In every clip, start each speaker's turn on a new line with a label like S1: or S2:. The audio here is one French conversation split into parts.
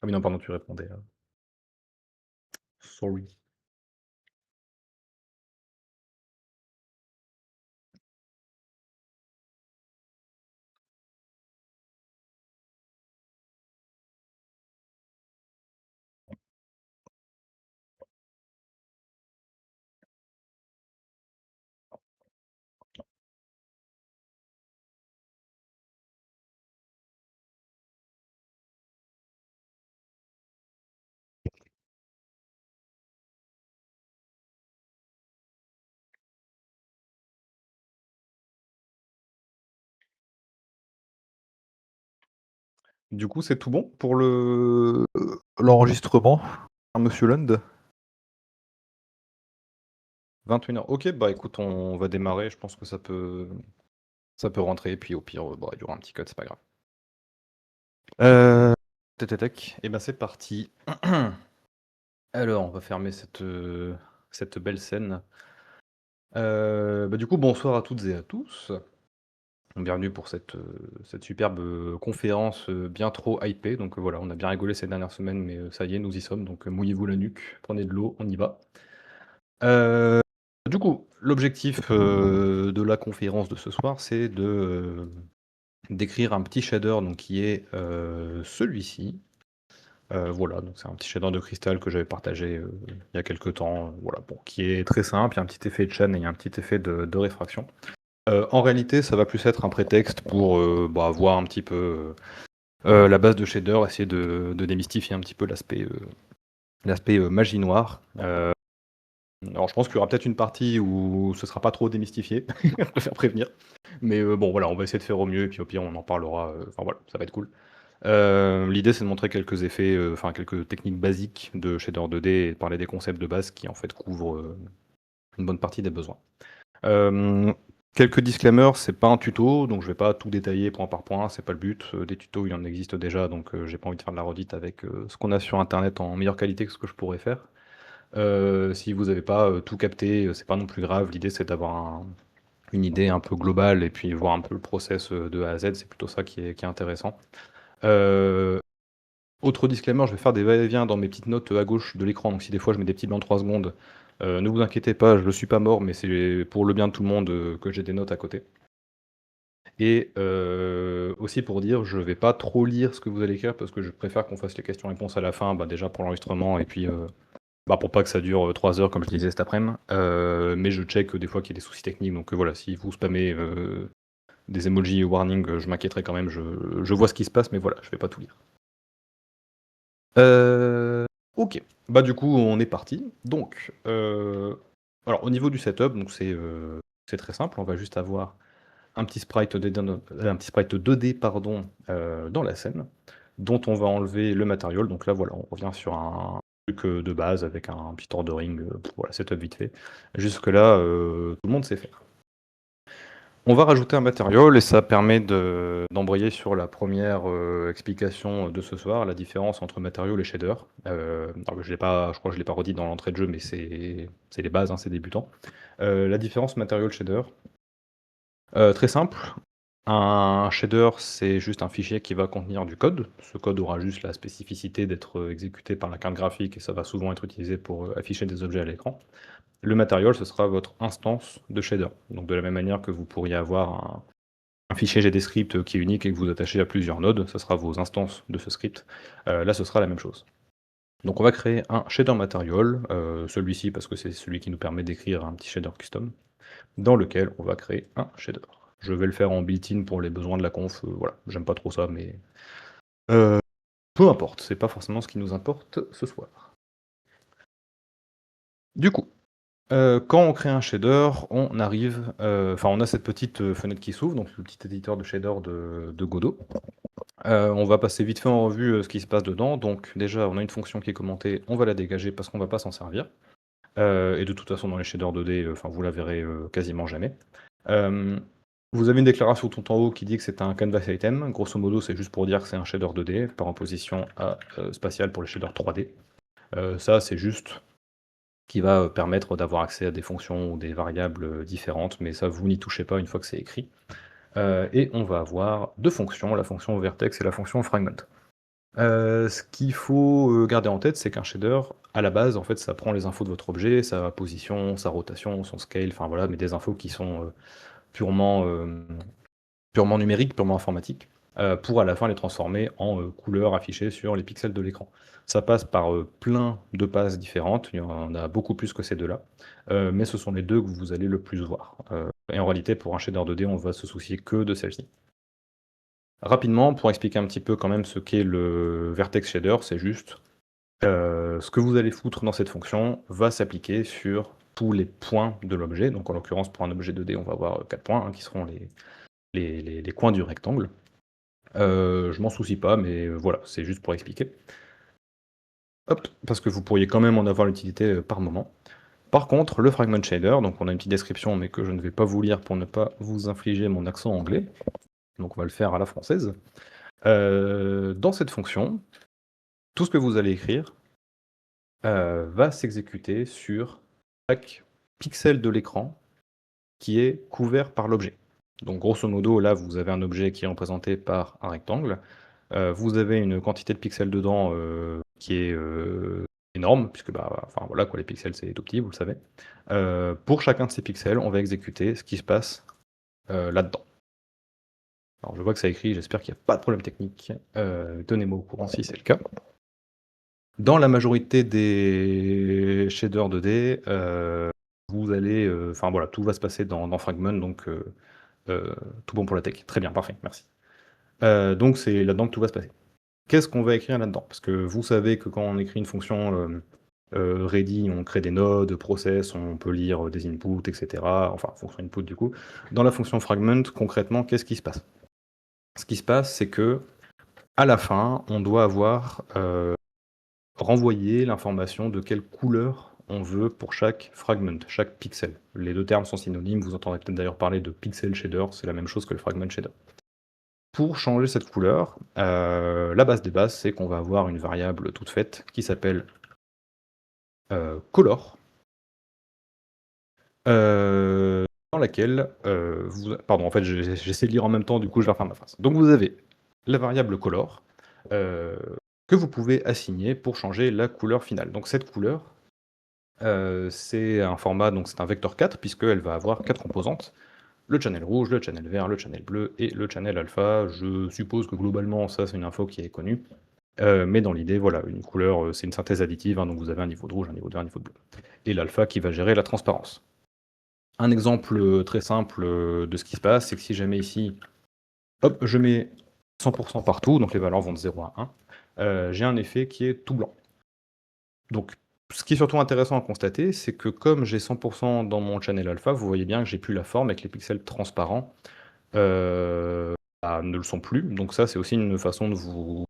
S1: Ah oui, non, pardon, tu répondais, sorry. Du coup, c'est tout bon pour l'enregistrement, monsieur Lund? 21 h. OK, bah, écoute, on va démarrer, je pense que ça peut rentrer, puis au pire, bah, il y aura un petit code, c'est pas grave. Tac tac tac, et ben, c'est parti. Alors, on va fermer cette belle scène. Bah, du coup, bonsoir à toutes et à tous. Bienvenue pour cette superbe, conférence, bien trop hypée. Donc, voilà, on a bien rigolé ces dernières semaines, mais, ça y est, nous y sommes, donc, mouillez-vous la nuque, prenez de l'eau, on y va. Heu, du coup, l'objectif, de la conférence de ce soir, c'est d'écrire un petit shader donc qui est, celui-ci. Voilà, donc c'est un petit shader de cristal que j'avais partagé, il y a quelque temps, voilà, bon, qui est très simple. Il y a un petit effet de chaîne et il y a un petit effet de réfraction. En réalité, ça va plus être un prétexte pour, bah, voir un petit peu, la base de shader, essayer de démystifier un petit peu l'aspect, magie noire. Alors je pense qu'il y aura peut-être une partie où ce sera pas trop démystifié, je préfère prévenir. Mais, bon, voilà, on va essayer de faire au mieux et puis au pire on en parlera, enfin voilà, ça va être cool. L'idée c'est de montrer quelques effets, enfin quelques techniques basiques de shader 2D et de parler des concepts de base qui en fait couvrent, une bonne partie des besoins. Hem, Quelques disclaimers, c'est pas un tuto, donc je vais pas tout détailler point par point, c'est pas le but. Des tutos, il y en existe déjà, donc j'ai pas envie de faire de la redite avec, ce qu'on a sur internet en meilleure qualité que ce que je pourrais faire. Si vous avez pas, tout capté, c'est pas non plus grave. L'idée c'est d'avoir une idée un peu globale et puis voir un peu le process, de A à Z, c'est plutôt ça qui est intéressant. Heu, Autre disclaimer, je vais faire des va-et-vient dans mes petites notes, à gauche de l'écran, donc si des fois je mets des petits blancs de 3 secondes, ne vous inquiétez pas, je suis pas mort, mais c'est pour le bien de tout le monde, que j'ai des notes à côté. Et aussi pour dire, je vais pas trop lire ce que vous allez écrire parce que je préfère qu'on fasse les questions-réponses à la fin, bah, déjà pour l'enregistrement et puis, bah, pour pas que ça dure, 3 heures comme je disais cet après-midi. Mais je check, des fois qu'il y a des soucis techniques, donc voilà, si vous spammez, des emojis warning, je m'inquiéterai quand même, je vois ce qui se passe, mais voilà, je vais pas tout lire. OK. Bah, du coup, on est parti. Donc, alors au niveau du setup, donc c'est très simple. On va juste avoir un petit sprite 2D pardon, dans la scène, dont on va enlever le matériel. Donc là, voilà, on revient sur un truc, de base avec un petit ordering, voilà, setup vite fait. Jusque là, tout le monde sait faire. On va rajouter un matériel et ça permet d'embrayer sur la première explication de ce soir, la différence entre matériel et shader. Alors je crois que je l'ai pas redit dans l'entrée de jeu, mais c'est les bases, hein, c'est débutant. La différence matériel-shader, très simple. Un shader, c'est juste un fichier qui va contenir du code. Ce code aura juste la spécificité d'être exécuté par la carte graphique et ça va souvent être utilisé pour afficher des objets à l'écran. Le matériel, ce sera votre instance de shader. Donc de la même manière que vous pourriez avoir un fichier GDScript qui est unique et que vous attachez à plusieurs nodes, ça sera vos instances de ce script. Là, ce sera la même chose. Donc on va créer un shader material, celui-ci parce que c'est celui qui nous permet d'écrire un petit shader custom, dans lequel on va créer un shader. Je vais le faire en built-in pour les besoins de la conf, voilà, j'aime pas trop ça, mais heu, peu importe, c'est pas forcément ce qui nous importe ce soir. Du coup, quand on crée un shader, on arrive, enfin on a cette petite, fenêtre qui s'ouvre, donc le petit éditeur de shader de Godot. On va passer vite fait en revue, ce qui se passe dedans. Donc déjà, on a une fonction qui est commentée, on va la dégager parce qu'on va pas s'en servir. Et de toute façon dans les shaders 2D, enfin vous la verrez, quasiment jamais. Hem, vous avez une déclaration tout en haut qui dit que c'est un canvas item. Grosso modo, c'est juste pour dire que c'est un shader 2D par opposition à, spatial pour les shaders 3D. Ça, c'est juste qui va, permettre d'avoir accès à des fonctions ou des variables, différentes, mais ça vous n'y touchez pas une fois que c'est écrit. Et on va avoir 2 fonctions, la fonction vertex et la fonction fragment. Ce qu'il faut, garder en tête, c'est qu'un shader, à la base, en fait, ça prend les infos de votre objet, sa position, sa rotation, son scale, enfin voilà, mais des infos qui sont, purement, purement numériques, purement informatiques, pour à la fin les transformer en, couleurs affichées sur les pixels de l'écran. Ça passe par, plein de passes différentes, il y en a beaucoup plus que ces 2 là, mais ce sont les 2 que vous allez le plus voir, et en réalité pour un shader 2D, on va se soucier que de celle-ci. Rapidement, pour expliquer un petit peu quand même ce qu'est le vertex shader, c'est juste, ce que vous allez foutre dans cette fonction va s'appliquer sur tous les points de l'objet. Donc en l'occurrence, pour un objet 2D, on va avoir, 4 points, hein, qui seront les coins du rectangle. Je m'en soucie pas, mais voilà, c'est juste pour expliquer. Hop, parce que vous pourriez quand même en avoir l'utilité, par moment. Par contre, le fragment shader, donc on a une petite description, mais que je ne vais pas vous lire pour ne pas vous infliger mon accent anglais, donc on va le faire à la française. Dans cette fonction, tout ce que vous allez écrire, va s'exécuter sur chaque pixel de l'écran qui est couvert par l'objet. Donc grosso modo, là, vous avez un objet qui est représenté par un rectangle. Vous avez une quantité de pixels dedans, qui est, énorme puisque, bah, enfin voilà quoi, les pixels c'est tout petit, vous le savez. Pour chacun de ces pixels, on va exécuter ce qui se passe, là-dedans. Alors je vois que ça écrit, j'espère qu'il y a pas de problème technique. Tenez-moi au courant si c'est le cas. Dans la majorité des shaders 2D, vous allez, enfin voilà, tout va se passer dans Fragment, donc tout bon pour la tech. Très bien, parfait, merci. Donc c'est là-dedans que tout va se passer. Qu'est-ce qu'on va écrire là-dedans? Parce que vous savez que quand on écrit une fonction, ready, on crée des nodes, process, on peut lire, des inputs et cetera, enfin fonction input du coup. Dans la fonction fragment, concrètement, qu'est-ce qui se passe? Ce qui se passe, c'est que à la fin, on doit avoir, renvoyer l'information de quelle couleur on veut pour chaque fragment, chaque pixel. Les 2 termes sont synonymes, vous entendrez peut-être d'ailleurs parler de pixel shader, c'est la même chose que le fragment shader. Pour changer cette couleur, la base des bases, c'est qu'on va avoir une variable toute faite qui s'appelle, color, dans laquelle, pardon, en fait, j'essaie de lire en même temps, du coup, je vais refaire ma phrase. Donc vous avez la variable color, heu, que vous pouvez assigner pour changer la couleur finale. Donc cette couleur, c'est un format, donc c'est un vecteur 4 puisqu'elle va avoir 4 composantes. Le channel rouge, le channel vert, le channel bleu et le channel alpha. Je suppose que globalement ça c'est une info qui est connue, mais dans l'idée voilà, une couleur, c'est une synthèse additive, hein, donc vous avez un niveau de rouge, un niveau de vert, un niveau de bleu. Et l'alpha qui va gérer la transparence. Un exemple, très simple, de ce qui se passe, c'est que si jamais ici, hop, je mets 100 partout, donc les valeurs vont de 0 à 1, j'ai un effet qui est tout blanc. Donc, ce qui est surtout intéressant à constater, c'est que comme j'ai 100 dans mon channel alpha, vous voyez bien que j'ai plus la forme et que les pixels transparents, bah, ne le sont plus. Donc ça, c'est aussi une façon de vous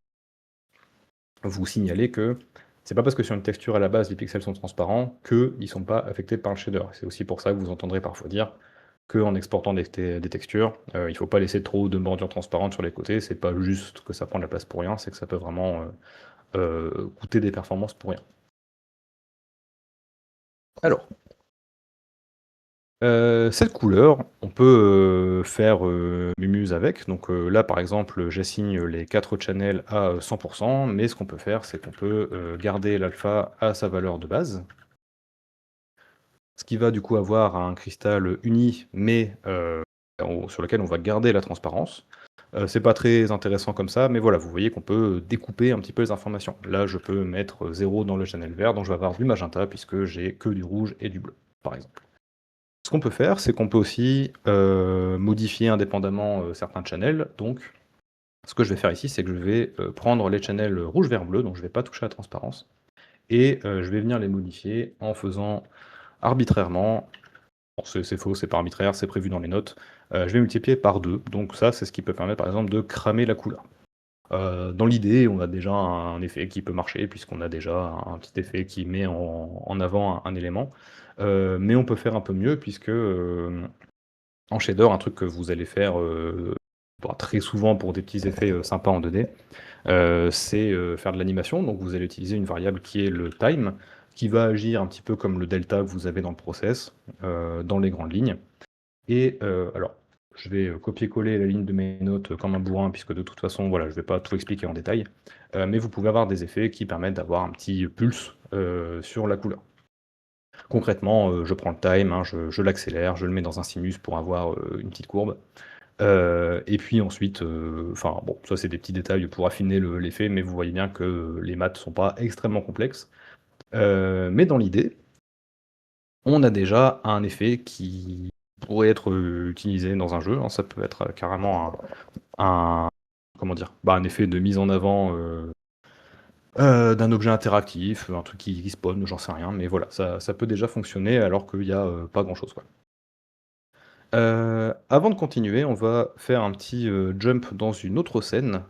S1: signaler que c'est pas parce que sur une texture à la base, les pixels sont transparents qu'ils ne sont pas affectés par le shader. C'est aussi pour ça que vous entendrez parfois dire qu'en exportant des textures, il ne faut pas laisser trop de bordures transparentes sur les côtés. C'est pas juste que ça prend de la place pour rien, c'est que ça peut vraiment, coûter des performances pour rien. Alors, cette couleur, on peut, faire, mumuse avec. Donc, là, par exemple, j'assigne les 4 channels à, 100 mais ce qu'on peut faire, c'est qu'on peut, garder l'alpha à sa valeur de base. Ce qui va du coup avoir un cristal, uni, mais, sur lequel on va garder la transparence. C'est pas très intéressant comme ça, mais voilà, vous voyez qu'on peut, découper un petit peu les informations. Là, je peux mettre, 0 dans le channel vert, donc je vais avoir du magenta puisque j'ai que du rouge et du bleu, par exemple. Ce qu'on peut faire, c'est qu'on peut aussi, modifier indépendamment, certains channels. Donc, ce que je vais faire ici, c'est que je vais, prendre les channels rouge, vert, bleu, donc je ne vais pas toucher à la transparence et je vais venir les modifier en faisant arbitrairement, bon c'est faux, c'est pas arbitraire, c'est prévu dans les notes, je vais multiplier par 2. Donc ça, c'est ce qui peut permettre, par exemple, de cramer la couleur. Dans l'idée, on a déjà un effet qui peut marcher puisqu'on a déjà un petit effet qui met en avant un élément, mais on peut faire un peu mieux puisque, en shader, un truc que vous allez faire, bah, très souvent pour des petits effets, sympas en 2D, c'est, faire de l'animation. Donc vous allez utiliser une variable qui est le time, qui va agir un petit peu comme le delta que vous avez dans le process, dans les grandes lignes. Et alors, je vais copier-coller la ligne de mes notes comme un bourrin, puisque de toute façon, voilà, je vais pas tout expliquer en détail. Mais vous pouvez avoir des effets qui permettent d'avoir un petit pulse sur la couleur. Concrètement, je prends le time, hein, je l'accélère, je le mets dans un sinus pour avoir une petite courbe. Et puis ensuite, enfin bon, ça c'est des petits détails pour affiner l'effet, mais vous voyez bien que les maths sont pas extrêmement complexes. Mais dans l'idée, on a déjà un effet qui pourrait être utilisé dans un jeu, hein. Ça peut être carrément un comment dire? Bah, un effet de mise en avant d'un objet interactif, un truc qui spawn, j'en sais rien, mais voilà, ça peut déjà fonctionner alors qu'il y a pas grand chose, quoi. Avant de continuer, on va faire un petit jump dans une autre scène,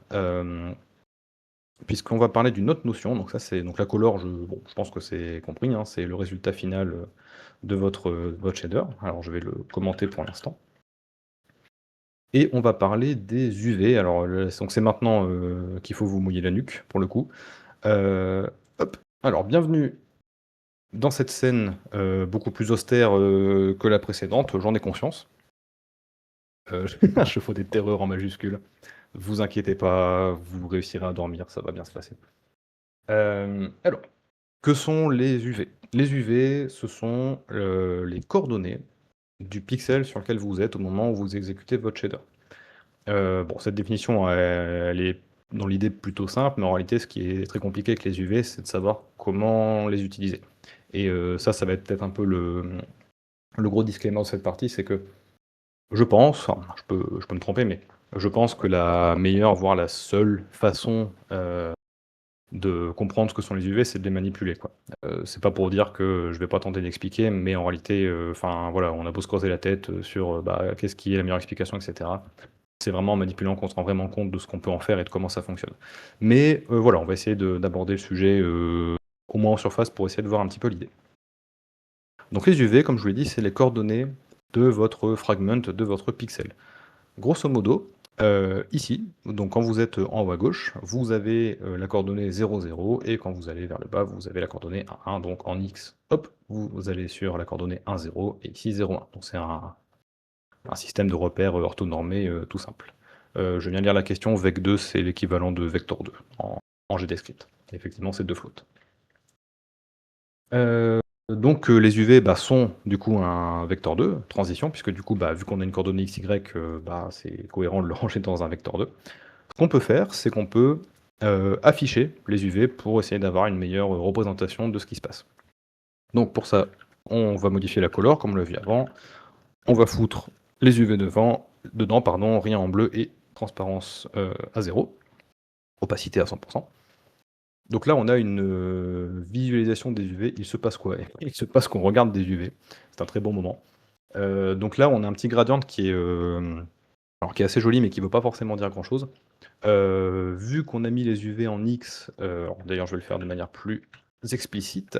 S1: puisqu'on va parler d'une autre notion. Donc ça, c'est donc la color, je pense que c'est compris, hein, c'est le résultat final de votre shader. Alors je vais le commenter pour l'instant. Et on va parler des UV. Alors donc c'est maintenant qu'il faut vous mouiller la nuque, pour le coup. Hop. Alors bienvenue dans cette scène beaucoup plus austère que la précédente, j'en ai conscience. Un chevaux des terreurs en majuscule. Vous inquiétez pas, vous réussirez à dormir, ça va bien se passer. Alors, que sont les UV? Les UV, ce sont les coordonnées du pixel sur lequel vous êtes au moment où vous exécutez votre shader. Bon, cette définition, elle est dans l'idée plutôt simple, mais en réalité, ce qui est très compliqué avec les UV, c'est de savoir comment les utiliser. Et ça va être peut-être un peu le gros disclaimer de cette partie, c'est que je pense, enfin, je peux me tromper, mais je pense que la meilleure, voire la seule façon de comprendre ce que sont les UV, c'est de les manipuler, quoi. C'est pas pour dire que je vais pas tenter d'expliquer, mais en réalité, enfin voilà, on a beau se creuser la tête sur bah, qu'est-ce qui est la meilleure explication, etc. C'est vraiment en manipulant qu'on se rend vraiment compte de ce qu'on peut en faire et de comment ça fonctionne. Mais voilà, on va essayer d'aborder le sujet au moins en surface pour essayer de voir un petit peu l'idée. Donc les UV, comme je vous l'ai dit, c'est les coordonnées de votre fragment, de votre pixel. Grosso modo, ici, donc quand vous êtes en haut à gauche, vous avez la coordonnée 0, 0, et quand vous allez vers le bas, vous avez la coordonnée 1, 1. Donc en X, hop, vous allez sur la coordonnée 1, 0, et ici 0, 1. Donc c'est un système de repères orthonormé tout simple. Je viens de lire la question, vec2, c'est l'équivalent de vector2 en GDScript. Effectivement, c'est deux flottes. Donc les UV sont du coup un vecteur 2, transition, puisque du coup, vu qu'on a une coordonnée XY, c'est cohérent de le ranger dans un vecteur 2. Ce qu'on peut faire, c'est qu'on peut afficher les UV pour essayer d'avoir une meilleure représentation de ce qui se passe. Donc pour ça, on va modifier la color, comme on l'a vu avant. On va foutre les UV dedans, rien en bleu et transparence à 0, opacité à 100%. Donc là, on a une visualisation des UV. Il se passe quoi? Il se passe qu'on regarde des UV. C'est un très bon moment. Donc là, on a un petit gradient qui est assez joli, mais qui ne veut pas forcément dire grand-chose. Vu qu'on a mis les UV en X, d'ailleurs, je vais le faire de manière plus explicite.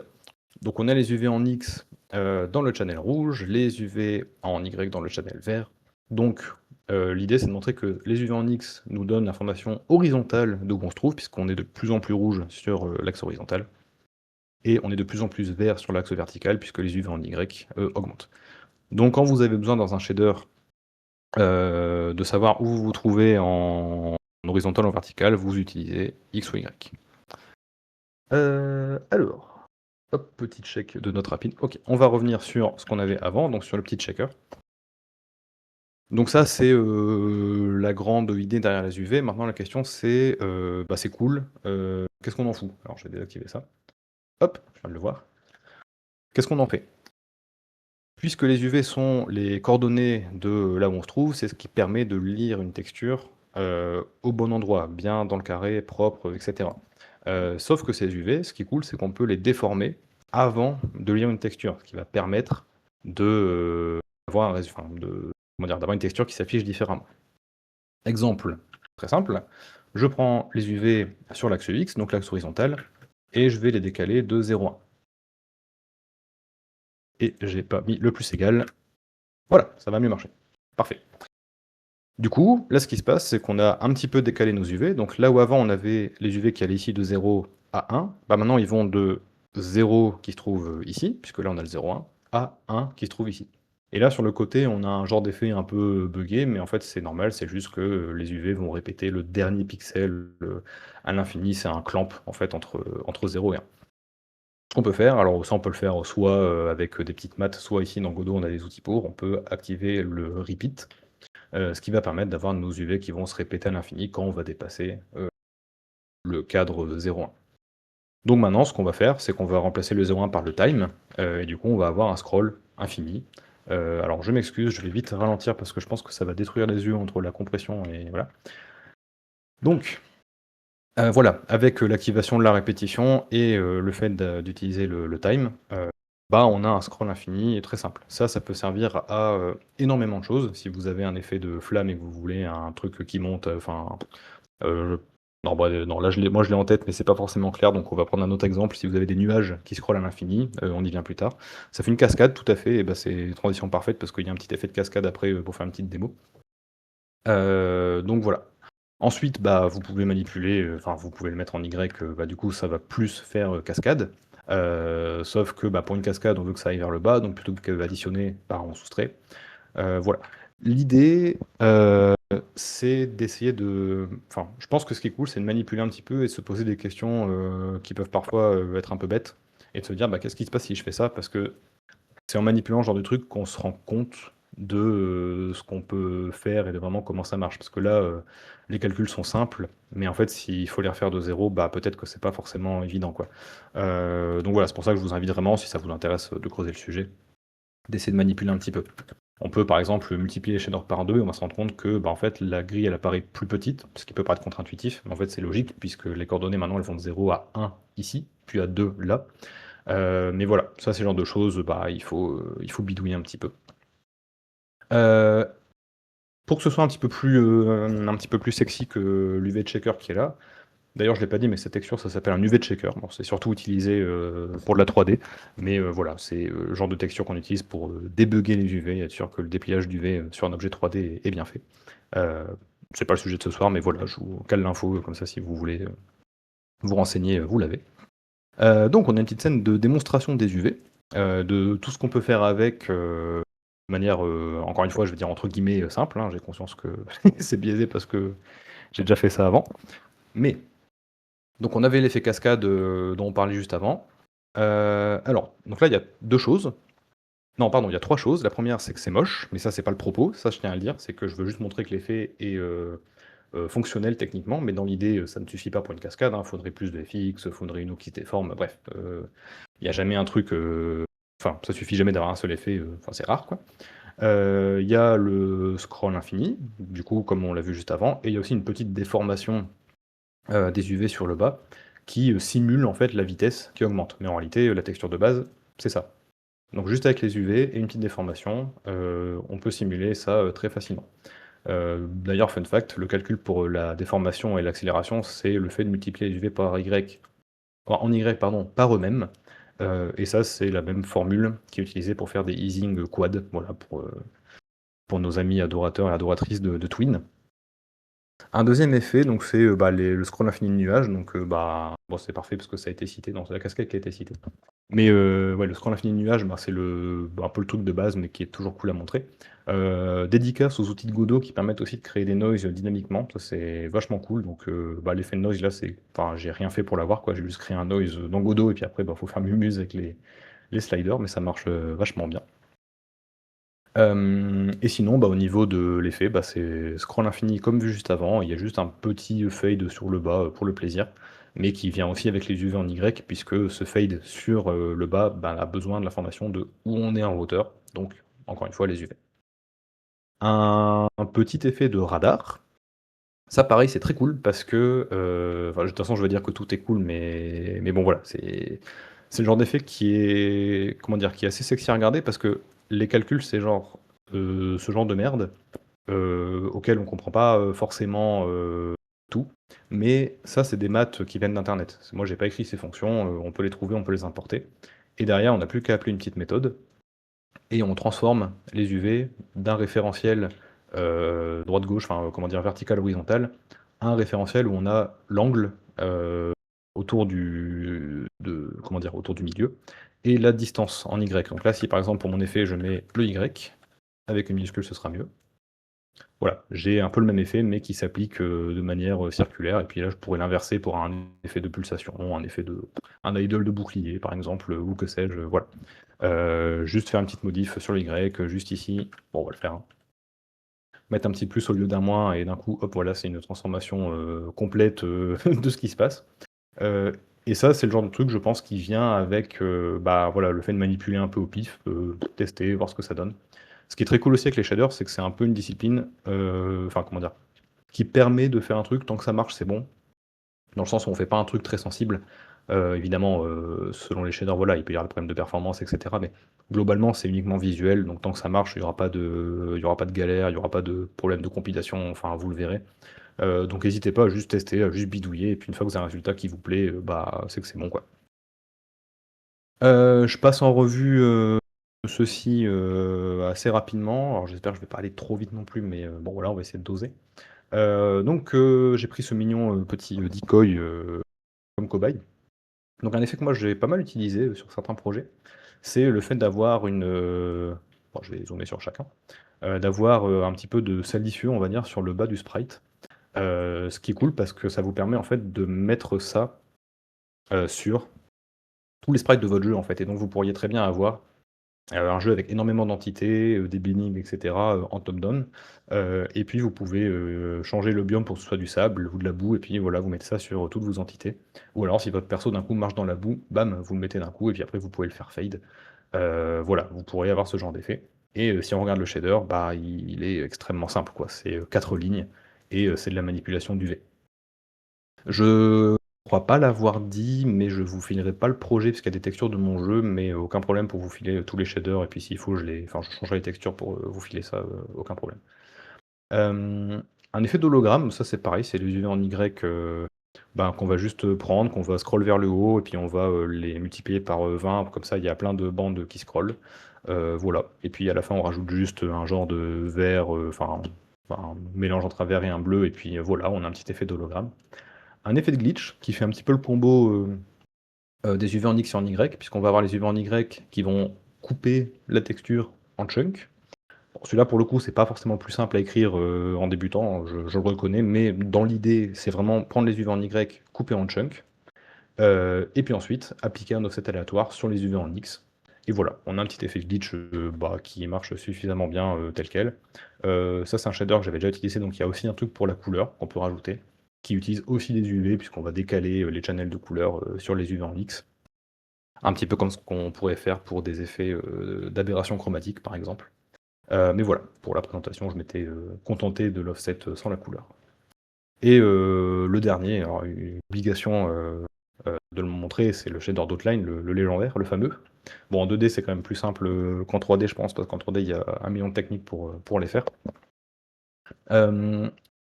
S1: Donc on a les UV en X dans le channel rouge, les UV en Y dans le channel vert. Donc l'idée, c'est de montrer que les UV en X nous donnent l'information horizontale d'où on se trouve, puisqu'on est de plus en plus rouge sur l'axe horizontal, et on est de plus en plus vert sur l'axe vertical, puisque les UV en Y augmentent. Donc quand vous avez besoin dans un shader de savoir où vous vous trouvez en horizontal ou en vertical, vous utilisez X ou Y. Alors, hop, petit check de note rapide. Ok, on va revenir sur ce qu'on avait avant, donc sur le petit checker. Donc ça, c'est la grande idée derrière les UV. Maintenant, la question, c'est c'est cool, qu'est-ce qu'on en fout? Alors, je vais désactiver ça. Hop, je viens de le voir. Qu'est-ce qu'on en fait? Puisque les UV sont les coordonnées de là où on se trouve, c'est ce qui permet de lire une texture au bon endroit, bien dans le carré, propre, etc. Sauf que ces UV, ce qui est cool, c'est qu'on peut les déformer avant de lire une texture, ce qui va permettre d'avoir d'avoir une texture qui s'affiche différemment. Exemple très simple, je prends les UV sur l'axe X, donc l'axe horizontal, et je vais les décaler de 0 à 1. Et j'ai pas mis le plus égal. Voilà, ça va mieux marcher. Parfait. Du coup, là, ce qui se passe, c'est qu'on a un petit peu décalé nos UV. Donc là où avant, on avait les UV qui allaient ici de 0 à 1, maintenant, ils vont de 0 qui se trouve ici, puisque là, on a le 0,1, à 1 qui se trouve ici. Et là, sur le côté, on a un genre d'effet un peu buggé, mais en fait, c'est normal, c'est juste que les UV vont répéter le dernier pixel à l'infini. C'est un clamp, en fait, entre 0 et 1. Ce qu'on peut faire, alors ça, on peut le faire soit avec des petites maths, soit ici dans Godot, on a des outils pour. On peut activer le repeat, ce qui va permettre d'avoir nos UV qui vont se répéter à l'infini quand on va dépasser le cadre 0,1. Donc maintenant, ce qu'on va faire, c'est qu'on va remplacer le 0,1 par le time, et du coup, on va avoir un scroll infini. Alors je m'excuse, je vais vite ralentir parce que je pense que ça va détruire les yeux entre la compression et voilà. Donc, voilà, avec l'activation de la répétition et le fait d'utiliser le time, bah, on a un scroll infini très simple. Ça peut servir à énormément de choses. Si vous avez un effet de flamme et que vous voulez un truc qui monte, enfin, non, bah, non, là, moi je l'ai en tête, mais c'est pas forcément clair, donc on va prendre un autre exemple. Si vous avez des nuages qui scrollent à l'infini, on y vient plus tard. Ça fait une cascade, tout à fait, et bah, c'est une transition parfaite parce qu'il y a un petit effet de cascade après pour faire une petite démo. Donc voilà. Ensuite, bah, vous pouvez manipuler, enfin vous pouvez le mettre en Y, bah, du coup ça va plus faire cascade. Sauf que bah, pour une cascade, on veut que ça aille vers le bas, donc plutôt que d'additionner, bah, on soustrait. Voilà. L'idée, c'est d'essayer de. Enfin, je pense que ce qui est cool, c'est de manipuler un petit peu et de se poser des questions qui peuvent parfois être un peu bêtes, et de se dire bah, qu'est-ce qui se passe si je fais ça? Parce que c'est en manipulant ce genre de truc qu'on se rend compte de ce qu'on peut faire et de vraiment comment ça marche. Parce que là, les calculs sont simples, mais en fait, s'il faut les refaire de zéro, bah, peut-être que c'est pas forcément évident, quoi. Donc voilà, c'est pour ça que je vous invite vraiment, si ça vous intéresse de creuser le sujet, d'essayer de manipuler un petit peu. On peut par exemple multiplier les shaders par 2 et on va se rendre compte que bah, en fait, la grille elle apparaît plus petite, ce qui peut paraître contre-intuitif, mais en fait c'est logique puisque les coordonnées maintenant elles vont de 0 à 1 ici, puis à 2 là. Mais voilà, ça c'est le genre de choses, bah, il faut bidouiller un petit peu. Euh, pour que ce soit un petit peu plus sexy que l'UV checker qui est là, d'ailleurs je l'ai pas dit, mais cette texture ça s'appelle un UV checker. Bon, c'est surtout utilisé pour de la 3D, mais voilà, c'est le genre de texture qu'on utilise pour débugger les UV, et être sûr que le dépliage d'UV sur un objet 3D est bien fait. C'est pas le sujet de ce soir, mais voilà, je vous cale l'info, comme ça si vous voulez vous renseigner, vous l'avez. Donc on a une petite scène de démonstration des UV, de tout ce qu'on peut faire avec, de manière, encore une fois, je vais dire entre guillemets, simple, hein. J'ai conscience que c'est biaisé parce que j'ai déjà fait ça avant. Mais, donc on avait l'effet cascade dont on parlait juste avant. Alors, donc là il y a 2 choses. Non, pardon, il y a 3 choses. La première, c'est que c'est moche, mais ça c'est pas le propos, ça je tiens à le dire, c'est que je veux juste montrer que l'effet est, fonctionnel techniquement, mais dans l'idée, ça ne suffit pas pour une cascade, hein. Faudrait plus de FX, faudrait une eau qui se déforme, bref, il y a jamais un truc, enfin, ça suffit jamais d'avoir un seul effet, enfin, c'est rare, quoi. Il y a le scroll infini, du coup, comme on l'a vu juste avant, et il y a aussi une petite déformation, des UV sur le bas, qui, simule, en fait, la vitesse qui augmente. Mais en réalité, la texture de base, c'est ça. Donc juste avec les UV et une petite déformation, on peut simuler ça, très facilement. D'ailleurs, fun fact, le calcul pour la déformation et l'accélération, c'est le fait de multiplier les UV par Y, en Y, pardon, par eux-mêmes. Et ça, c'est la même formule qui est utilisée pour faire des easing quad, voilà, pour nos amis adorateurs et adoratrices de Twin. Un deuxième effet, donc c'est bah, le scroll infini de nuages, donc bah, bon, c'est parfait parce que ça a été cité dans la cascade qui a été citée. Mais ouais, le scroll infini de nuages, bah, c'est un peu le truc de base, mais qui est toujours cool à montrer. Dédicace aux outils de Godot qui permettent aussi de créer des noises dynamiquement, ça c'est vachement cool. Donc bah, l'effet de noise là, enfin, j'ai rien fait pour l'avoir, quoi. J'ai juste créé un noise dans Godot et puis après, bah, faut faire mumuse avec les sliders, mais ça marche vachement bien. Et sinon, bah, au niveau de l'effet, bah, c'est scroll infini comme vu juste avant. Il y a juste un petit fade sur le bas, pour le plaisir, mais qui vient aussi avec les UV en Y puisque ce fade sur, le bas, bah, a besoin de l'information de où on est en hauteur, donc encore une fois les UV. Un petit effet de radar, ça pareil c'est très cool parce que, enfin de toute façon je veux dire que tout est cool, mais bon voilà, c'est le genre d'effet qui est, comment dire? Qui est assez sexy à regarder parce que les calculs c'est genre, ce genre de merde, auquel on comprend pas, forcément, tout. Mais ça, c'est des maths qui viennent d'internet. Moi, j'ai pas écrit ces fonctions, on peut les trouver, on peut les importer. Et derrière, on n'a plus qu'à appeler une petite méthode et on transforme les UV d'un référentiel, droite-gauche, enfin, comment dire? Vertical-horizontal, à un référentiel où on a l'angle, autour comment dire? Autour du milieu et la distance en Y. Donc là, si par exemple, pour mon effet, je mets le Y, avec une minuscule ce sera mieux. Voilà, j'ai un peu le même effet, mais qui s'applique, de manière, circulaire et puis là, je pourrais l'inverser pour un effet de pulsation, un effet de un idle de bouclier par exemple, ou que sais-je, voilà. Juste faire une petite modif sur le Y, juste ici. Bon, on va le faire, hein. Mettre un petit plus au lieu d'un moins et d'un coup, hop, voilà, c'est une transformation, complète, de ce qui se passe. Heu et ça, c'est le genre de truc, je pense, qui vient avec, bah, voilà, le fait de manipuler un peu au pif, tester, voir ce que ça donne. Ce qui est très cool aussi avec les shaders, c'est que c'est un peu une discipline, enfin, comment dire? Qui permet de faire un truc, tant que ça marche, c'est bon. Dans le sens où on fait pas un truc très sensible. Évidemment, selon les shaders, voilà, il peut y avoir des problèmes de performance et cetera, mais globalement, c'est uniquement visuel, donc tant que ça marche, il y aura pas de galère, il y aura pas de problème de compilation, enfin, vous le verrez. Donc hésitez pas à juste tester, à juste bidouiller et puis une fois que vous avez un résultat qui vous plaît, bah, c'est que c'est bon, quoi. Je passe en revue, ceci, assez rapidement. Alors j'espère que je vais pas aller trop vite non plus, mais bon, voilà, on va essayer de doser. Donc j'ai pris ce mignon, petit, decoy, comme cobaye. Donc un effet que moi j'ai pas mal utilisé, sur certains projets, c'est le fait d'avoir une, bon, je vais zoomer sur chacun, d'avoir, un petit peu de salissure, on va dire, sur le bas du sprite. Ce qui est cool parce que ça vous permet en fait de mettre ça, sur tous les sprites de votre jeu en fait et donc vous pourriez très bien avoir, un jeu avec énormément d'entités, des buildings et cetera, en top down, et puis vous pouvez, changer le biome pour que ce soit du sable ou de la boue et puis voilà, vous mettez ça sur toutes vos entités. Ou alors si votre perso d'un coup marche dans la boue, bam, vous le mettez d'un coup et puis après vous pouvez le faire fade. Voilà, vous pourriez avoir ce genre d'effet et si on regarde le shader, bah, il est extrêmement simple quoi. C'est, 4 lignes et c'est de la manipulation d'UV. Je crois pas l'avoir dit, mais je vous filerai pas le projet parce qu'il y a des textures de mon jeu, mais aucun problème pour vous filer, tous les shaders et puis s'il faut je changerai les textures pour, vous filer ça, aucun problème. Un effet d'hologramme, ça c'est pareil, c'est les UV en Y, ben, qu'on va juste, prendre, qu'on va scroll vers le haut et puis on va, les multiplier par, 20, comme ça il y a plein de bandes qui scrollent. Voilà et puis à la fin on rajoute juste, un genre de vert, enfin un mélange entre un vert et un bleu et puis, voilà, on a un petit effet d'hologramme. Un effet de glitch qui fait un petit peu le combo, des UV en X et en Y, puisqu'on va avoir les UV en Y qui vont couper la texture en chunk. Bon, celui-là, pour le coup, c'est pas forcément plus simple à écrire, en débutant, je le reconnais, mais dans l'idée, c'est vraiment prendre les UV en Y, couper en chunk, et puis ensuite appliquer un offset aléatoire sur les UV en X et voilà, on a un petit effet de glitch, bah, qui marche suffisamment bien, tel quel. Ça, c'est un shader que j'avais déjà utilisé, donc il y a aussi un truc pour la couleur qu'on peut rajouter, qui utilise aussi des UV puisqu'on va décaler, les channels de couleur, sur les UV en X. Un petit peu comme ce qu'on pourrait faire pour des effets, d'aberration chromatique, par exemple. Mais voilà, pour la présentation, je m'étais, contenté de l'offset, sans la couleur. Et le dernier, alors une obligation, de le montrer, c'est le shader d'outline, le légendaire, le fameux. Bon, en 2D, c'est quand même plus simple, qu'en 3D, je pense, parce qu'en 3D, il y a 1 million de techniques pour les faire.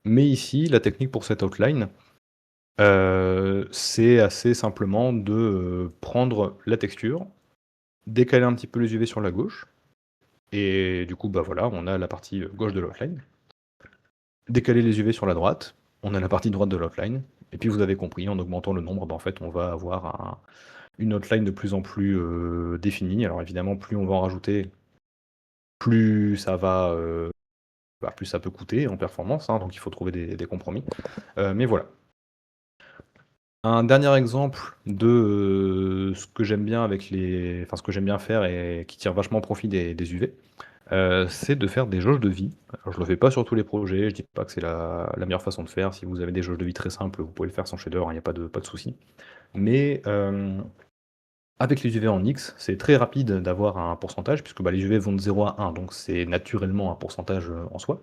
S1: Mais ici, la technique pour cet outline, c'est assez simplement de, prendre la texture, décaler un petit peu les UV sur la gauche et du coup, bah, voilà, on a la partie, gauche de l'outline. Décaler les UV sur la droite, on a la partie droite de l'outline et puis vous avez compris, en augmentant le nombre, bah, en fait, on va avoir une outline de plus en plus, définie. Alors évidemment, plus on va en rajouter, plus ça va, bah, plus ça peut coûter en performance, hein, donc il faut trouver des compromis. Mais voilà. Un dernier exemple de, ce que j'aime bien avec ce que j'aime bien faire et qui tire vachement profit des UV, c'est de faire des jauges de vie. Alors je le fais pas sur tous les projets, je dis pas que c'est la meilleure façon de faire. Si vous avez des jauges de vie très simples, vous pouvez le faire sans shader, hein, il y a pas de souci. Mais, avec les UV en X, c'est très rapide d'avoir un pourcentage puisque, bah, les UV vont de 0 à 1, donc c'est naturellement un pourcentage, en soi.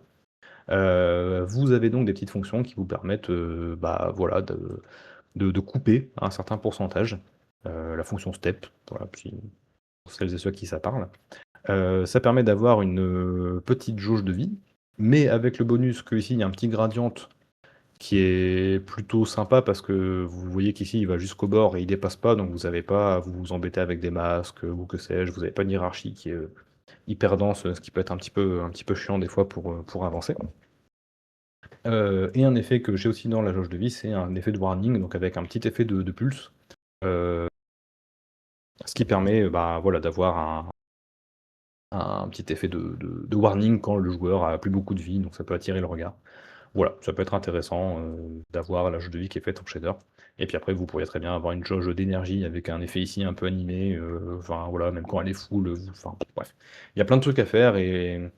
S1: Vous avez donc des petites fonctions qui vous permettent, bah, voilà, de couper un certain pourcentage. La fonction step, voilà, puis pour celles et ceux à qui ça parle. Ça permet d'avoir une, petite jauge de vie, mais avec le bonus qu'ici il y a un petit gradient qui est plutôt sympa parce que vous voyez qu'ici il va jusqu'au bord et il dépasse pas, donc vous avez pas à vous embêter avec des masques, ou que sais-je, vous avez pas une hiérarchie qui est, hyper dense, ce qui peut être un petit peu chiant des fois pour avancer. Et un effet que j'ai aussi dans la jauge de vie, c'est un effet de warning, donc avec un petit effet de pulse, heu, ce qui permet, bah, voilà, d'avoir un petit effet de warning quand le joueur a plus beaucoup de vie, donc ça peut attirer le regard. Voilà, ça peut être intéressant, d'avoir la jauge de vie qui est faite en shader et puis après vous pourriez très bien avoir une jauge d'énergie avec un effet ici un peu animé, enfin voilà, même quand elle est full, enfin bref. Il y a plein de trucs à faire et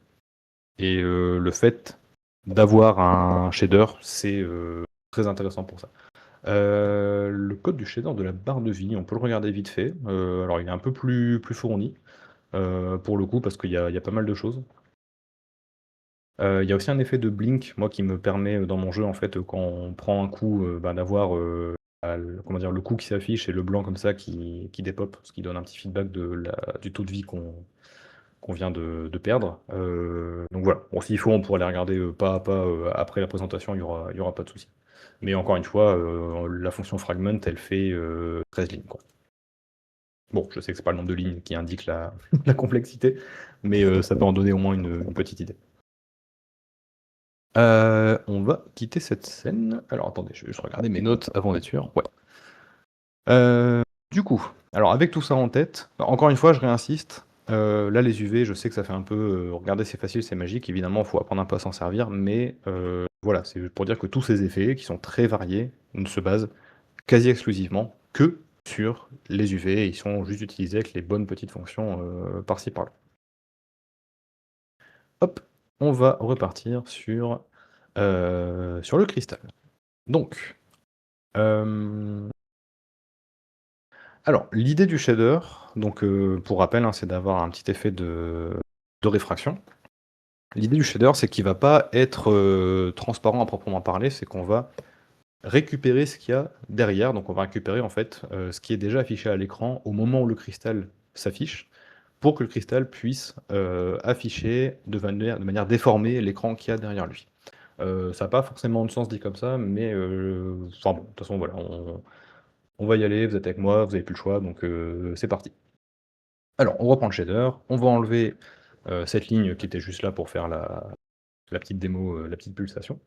S1: le fait d'avoir un shader, c'est, très intéressant pour ça. Le code du shader de la barre de vie, on peut le regarder vite fait, alors il est un peu plus fourni, pour le coup parce qu'il y a pas mal de choses. Il y a aussi un effet de blink, moi, qui me permet, dans mon jeu, en fait, quand on prend un coup, bah, d'avoir, comment dire? Le coup qui s'affiche et le blanc comme ça qui dépop, ce qui donne un petit feedback du taux de vie qu'on vient de perdre. Donc voilà. Bon, s'il faut, on pourra les regarder, pas à pas, après la présentation, il y aura pas de souci. Mais encore une fois, la fonction fragment, elle fait, 13 lignes, quoi. Bon, je sais que c'est pas le nombre de lignes qui indique la la complexité, mais ça peut en donner au moins une petite idée. On va quitter cette scène. Alors attendez, je vais juste regarder mes notes avant d'être sûr. Ouais. Du coup, alors avec tout ça en tête, encore une fois, je réinsiste, là les UV, je sais que ça fait un peu, regardez c'est facile, c'est magique, évidemment, il faut apprendre un peu à s'en servir, mais voilà, c'est pour dire que tous ces effets, qui sont très variés, ne se basent quasi exclusivement que sur les UV, et ils sont juste utilisés avec les bonnes petites fonctions, par-ci par-là. Hop, on va repartir sur le cristal. Donc, hem, alors l'idée du shader, donc pour rappel, hein, c'est d'avoir un petit effet de réfraction. L'idée du shader, c'est qu'il va pas être, transparent à proprement parler, c'est qu'on va récupérer ce qu'il y a derrière. Donc on va récupérer en fait, ce qui est déjà affiché à l'écran au moment où le cristal s'affiche, pour que le cristal puisse, afficher de manière déformée l'écran qu'il y a derrière lui. Ça a pas forcément de sens dit comme ça, mais enfin bon, de toute façon voilà, on va y aller, vous êtes avec moi, vous avez plus le choix, donc c'est parti. Alors, on reprend le shader, on va enlever, cette ligne qui était juste là pour faire la petite démo, la petite pulsation.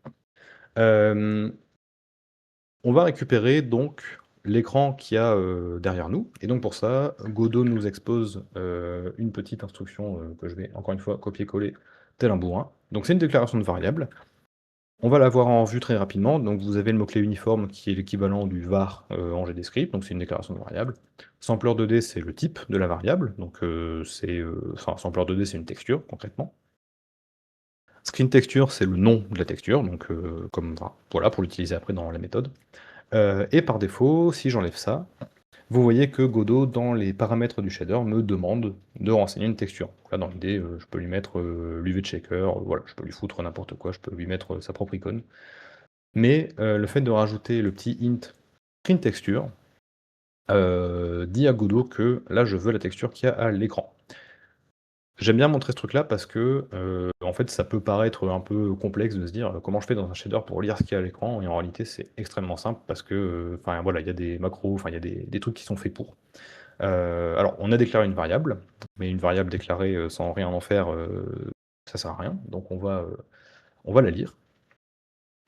S1: Hem, on va récupérer donc l'écran qu'il y a, derrière nous et donc pour ça, Godot nous expose, une petite instruction, que je vais encore une fois copier-coller tel un bourrin. Donc c'est une déclaration de variable. On va la voir en vue très rapidement. Donc vous avez le mot-clé uniforme qui est l'équivalent du var en GDScript, donc c'est une déclaration de variable. Sampler 2D, c'est le type de la variable, donc enfin sampler 2D, c'est une texture concrètement. Screen texture, c'est le nom de la texture, donc comme enfin, voilà, pour l'utiliser après dans la méthode. Et par défaut, si j'enlève ça, vous voyez que Godot, dans les paramètres du shader, me demande de renseigner une texture. Donc là, dans l'idée, je peux lui mettre l'UV checker, voilà, je peux lui foutre n'importe quoi, je peux lui mettre sa propre icône. Mais le fait de rajouter le petit int print texture, dit à Godot que là, je veux la texture qu'il y a à l'écran. J'aime bien montrer ce truc-là parce que, en fait, ça peut paraître un peu complexe de se dire, comment je fais dans un shader pour lire ce qu'il y a à l'écran? Et en réalité, c'est extrêmement simple parce que, enfin voilà, il y a des macros, enfin il y a des trucs qui sont faits pour. Alors on a déclaré une variable, mais une variable déclarée, sans rien en faire, ça sert à rien. Donc on va la lire.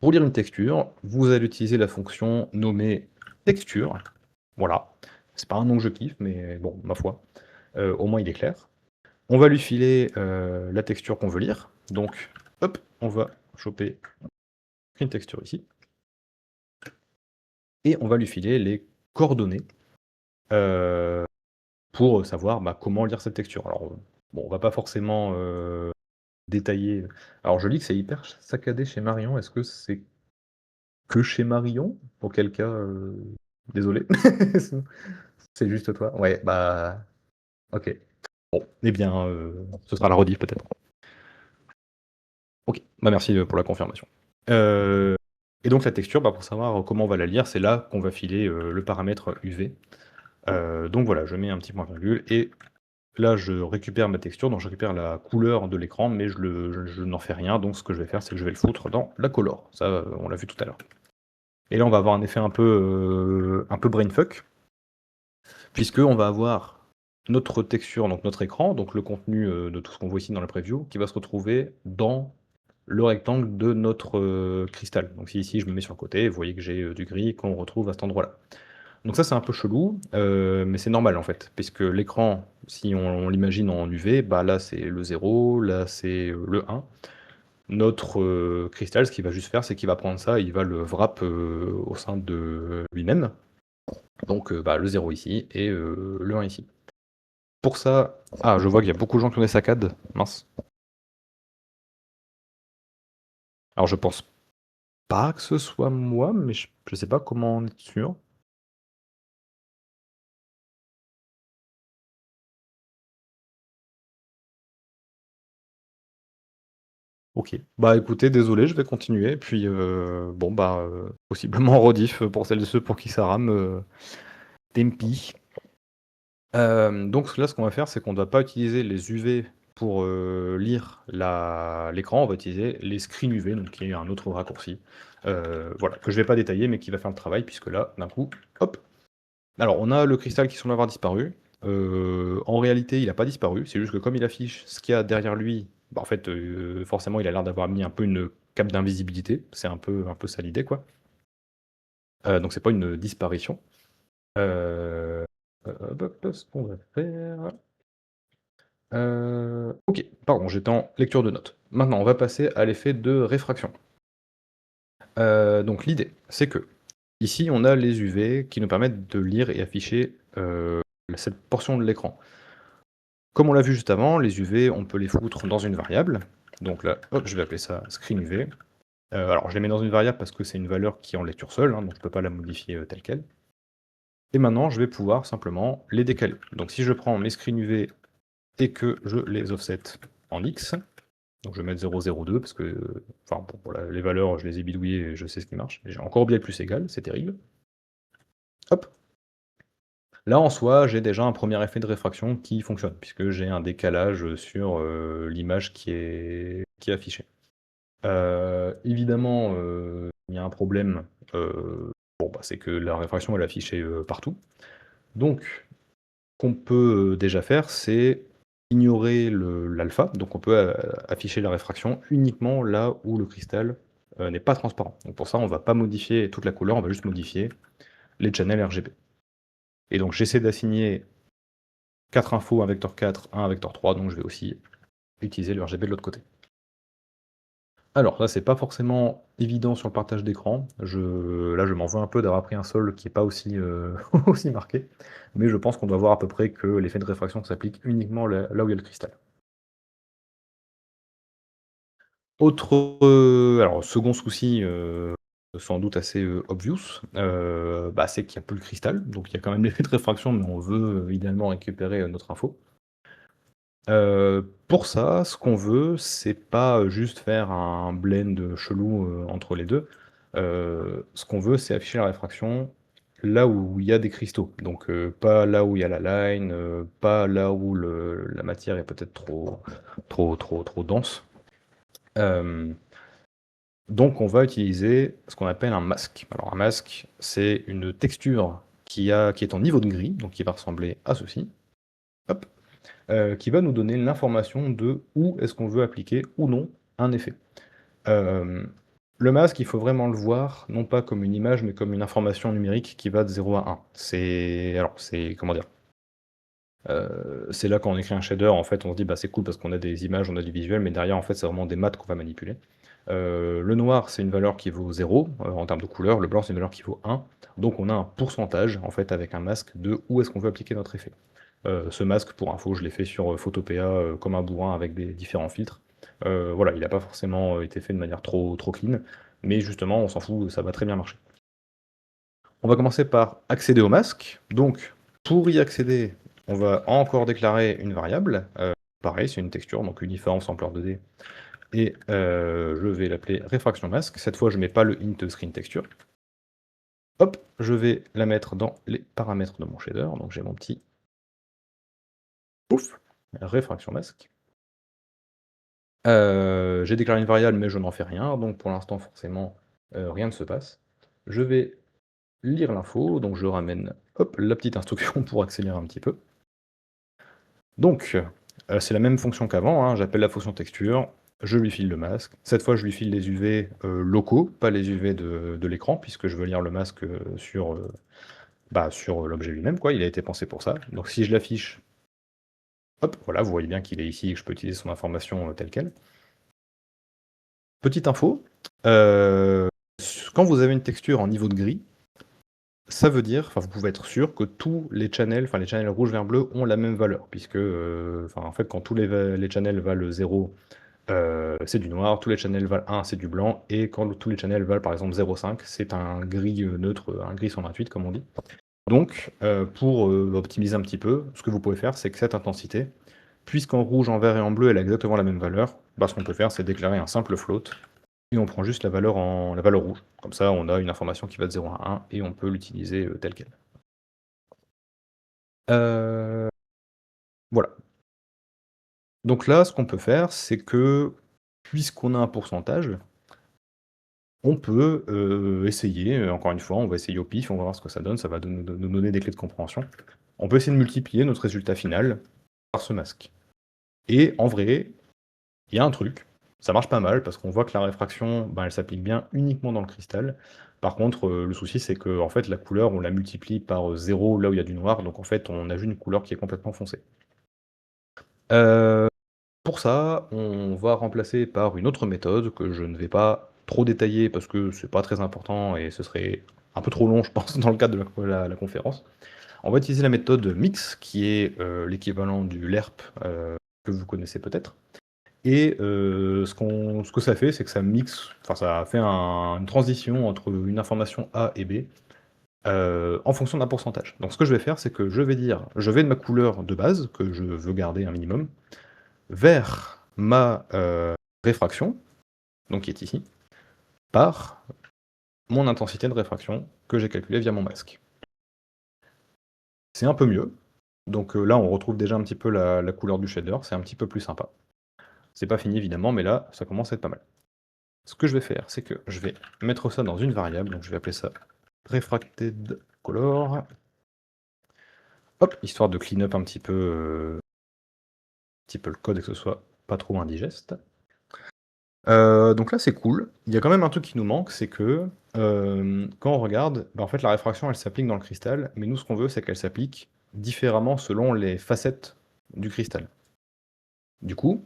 S1: Pour lire une texture, vous allez utiliser la fonction nommée texture. Voilà. C'est pas un nom que je kiffe, mais bon, ma foi, au moins il est clair. On va lui filer, la texture qu'on veut lire. Donc, hop, on va choper une texture ici et on va lui filer les coordonnées, heu, pour savoir, bah, comment lire cette texture. Alors, bon, on va pas forcément, détailler, alors je lis que c'est hyper saccadé chez Marion. Est-ce que c'est que chez Marion? Auquel cas, désolé. C'est juste toi? Ouais, bah, OK. Bon, eh bien, ce sera la rediff peut-être. OK, bah, merci, pour la confirmation. Heu et donc la texture, bah, pour savoir comment on va la lire, c'est là qu'on va filer, le paramètre UV. Donc voilà, je mets un petit point virgule et là je récupère ma texture, donc je récupère la couleur de l'écran, mais je n'en fais rien, donc ce que je vais faire, c'est que je vais le foutre dans la color. Ça, on l'a vu tout à l'heure. Et là, on va avoir un effet un peu brainfuck, puisqu'on va avoir notre texture, donc notre écran, donc le contenu, de tout ce qu'on voit ici dans la preview, qui va se retrouver dans le rectangle de notre, cristal. Donc si ici je me mets sur le côté, vous voyez que j'ai, du gris qu'on retrouve à cet endroit-là. Donc ça, c'est un peu chelou, mais c'est normal en fait, puisque l'écran, si on l'imagine en UV, bah là c'est le 0, là c'est le 1. Notre cristal, ce qu'il va juste faire, c'est qu'il va prendre ça et il va le wrap au sein de lui-même. Donc bah, le 0 ici et le 1 ici. Pour ça... Ah, je vois qu'il y a beaucoup de gens qui ont des saccades. Mince. Alors je pense pas que ce soit moi, mais je sais pas comment en être sûr. Ok. Bah écoutez, désolé, je vais continuer. Puis bon bah possiblement rediff pour celles et ceux pour qui ça rame. Tempi. Donc là, ce qu'on va faire, c'est qu'on ne doit pas utiliser les UV pour lire l'écran, on va utiliser les screens UV, donc qui est un autre raccourci. Voilà, que je vais pas détailler, mais qui va faire le travail, puisque là, d'un coup, hop. Alors, on a le cristal qui semble avoir disparu. En réalité, il n'a pas disparu, c'est juste que comme il affiche ce qu'il y a derrière lui, bah, en fait, forcément, il a l'air d'avoir mis un peu une cape d'invisibilité. C'est un peu ça l'idée, quoi. Donc c'est pas une disparition. Euh, ce qu'on va faire. Ok, pardon, j'étais en lecture de notes. Maintenant, on va passer à l'effet de réfraction. Donc l'idée, c'est que ici, on a les UV qui nous permettent de lire et afficher cette portion de l'écran. Comme on l'a vu juste avant, les UV, on peut les foutre dans une variable. Donc là, hop, je vais appeler ça screen UV. Alors, je les mets dans une variable parce que c'est une valeur qui est en lecture seule, hein, donc je ne peux pas la modifier telle quelle. Et maintenant, je vais pouvoir simplement les décaler. Donc si je prends mes screen UV et que je les offset en X, donc je vais mettre 0,02 parce que, enfin bon, voilà, les valeurs, je les ai bidouillées et je sais ce qui marche. J'ai encore oublié le plus égal, c'est terrible. Hop. Là, en soi, j'ai déjà un premier effet de réfraction qui fonctionne, puisque j'ai un décalage sur l'image qui est affichée. Évidemment, il y a un problème, bon, bah, c'est que la réfraction elle est affichée partout. Donc, ce qu'on peut déjà faire, c'est ignorer l'alpha, donc on peut afficher la réfraction uniquement là où le cristal n'est pas transparent. Donc pour ça, on ne va pas modifier toute la couleur, on va juste modifier les channels RGB. Et donc j'essaie d'assigner 4 infos, un vecteur 4, un vecteur 3, donc je vais aussi utiliser le RGB de l'autre côté. Alors là, c'est pas forcément évident sur le partage d'écran. Là, je m'en veux un peu d'avoir pris un sol qui n'est pas aussi, aussi marqué, mais je pense qu'on doit voir à peu près que l'effet de réfraction s'applique uniquement là où il y a le cristal. Autre, alors second souci, sans doute assez, obvious, bah, c'est qu'il y a plus le cristal, donc il y a quand même l'effet de réfraction, mais on veut, idéalement récupérer, notre info. Pour ça, ce qu'on veut, c'est pas, juste faire un blend, chelou, entre les 2. Ce qu'on veut, c'est afficher la réfraction là où il y a des cristaux. Donc, pas là où il y a la line, pas là où la matière est peut-être trop dense. Donc on va utiliser ce qu'on appelle un masque. Alors un masque, c'est une texture qui est en niveau de gris, donc qui va ressembler à ceci, hop, qui va nous donner l'information de où est-ce qu'on veut appliquer ou non un effet. Euh, le masque, il faut vraiment le voir, non pas comme une image, mais comme une information numérique qui va de 0 à 1. Comment dire, c'est là quand on écrit un shader, en fait, on se dit bah c'est cool parce qu'on a des images, on a du visuel, mais derrière, en fait, c'est vraiment des maths qu'on va manipuler. Le noir, c'est une valeur qui vaut 0 en termes de couleur, le blanc, c'est une valeur qui vaut 1. Donc on a un pourcentage, en fait, avec un masque de où est-ce qu'on veut appliquer notre effet. Ce masque, pour info, je l'ai fait sur Photopea comme un bourrin avec des différents filtres. Voilà, il n'a pas forcément été fait de manière trop clean, mais justement, on s'en fout, ça va très bien marcher. On va commencer par accéder au masque. Donc, pour y accéder, on va encore déclarer une variable. Pareil, c'est une texture, donc uniforme, sampleur 2D. Et je vais l'appeler réfraction masque. Cette fois, je ne mets pas le int screen texture. Hop, je vais la mettre dans les paramètres de mon shader. Donc j'ai mon petit pouf, réfraction masque. J'ai déclaré une variable, mais je n'en fais rien. Donc pour l'instant, forcément, rien ne se passe. Je vais lire l'info, donc je ramène hop, la petite instruction pour accélérer un petit peu. Donc, c'est la même fonction qu'avant, hein, j'appelle la fonction texture, je lui file le masque. Cette fois, je lui file les UV locaux, pas les UV de l'écran, puisque je veux lire le masque sur Bah, sur l'objet lui-même, quoi, il a été pensé pour ça. Donc si je l'affiche, hop, voilà, vous voyez bien qu'il est ici et que je peux utiliser son information telle quelle. Petite info, quand vous avez une texture en niveau de gris, ça veut dire, enfin vous pouvez être sûr que tous les channels, enfin les channels rouge, vert, bleu ont la même valeur, puisque, enfin en fait quand tous les channels valent 0, c'est du noir, tous les channels valent 1, c'est du blanc, et quand tous les channels valent par exemple 0,5, c'est un gris neutre, un gris 128 comme on dit. Donc, pour optimiser un petit peu, ce que vous pouvez faire, c'est que cette intensité, puisqu'en rouge, en vert et en bleu, elle a exactement la même valeur, bah, ce qu'on peut faire, c'est déclarer un simple float, et on prend juste la valeur rouge. Comme ça, on a une information qui va de 0 à 1, et on peut l'utiliser telle quelle. Voilà. Donc là, ce qu'on peut faire, c'est que, puisqu'on a un pourcentage, on peut essayer, encore une fois, on va essayer au pif, on va voir ce que ça donne, ça va nous donner des clés de compréhension. On peut essayer de multiplier notre résultat final par ce masque. Et en vrai, il y a un truc, ça marche pas mal parce qu'on voit que la réfraction, ben, elle s'applique bien uniquement dans le cristal. Par contre, le souci, c'est que en fait, la couleur, on la multiplie par 0 là où il y a du noir, donc en fait, on a juste une couleur qui est complètement foncée. Heu, pour ça, on va remplacer par une autre méthode que je ne vais pas trop détailler parce que c'est pas très important et ce serait un peu trop long, je pense, dans le cadre de la conférence. On va utiliser la méthode mix qui est, l'équivalent du lerp, que vous connaissez peut-être. Et ce que ça fait, c'est que ça mixe, enfin ça fait une transition entre une information A et B, en fonction d'un pourcentage. Donc ce que je vais faire, c'est que je vais dire, je vais de ma couleur de base, que je veux garder un minimum, vers ma, réfraction, donc qui est ici, par mon intensité de réfraction que j'ai calculée via mon masque. C'est un peu mieux. Donc là, on retrouve déjà un petit peu la couleur du shader, c'est un petit peu plus sympa. C'est pas fini évidemment, mais là, ça commence à être pas mal. Ce que je vais faire, c'est que je vais mettre ça dans une variable, donc je vais appeler ça refracted color. Hop, histoire de clean up un petit peu le code et que ce soit pas trop indigeste. Donc là, c'est cool. Il y a quand même un truc qui nous manque, c'est que quand on regarde, bah, en fait, la réfraction, elle s'applique dans le cristal, mais nous, ce qu'on veut, c'est qu'elle s'applique différemment selon les facettes du cristal. Du coup,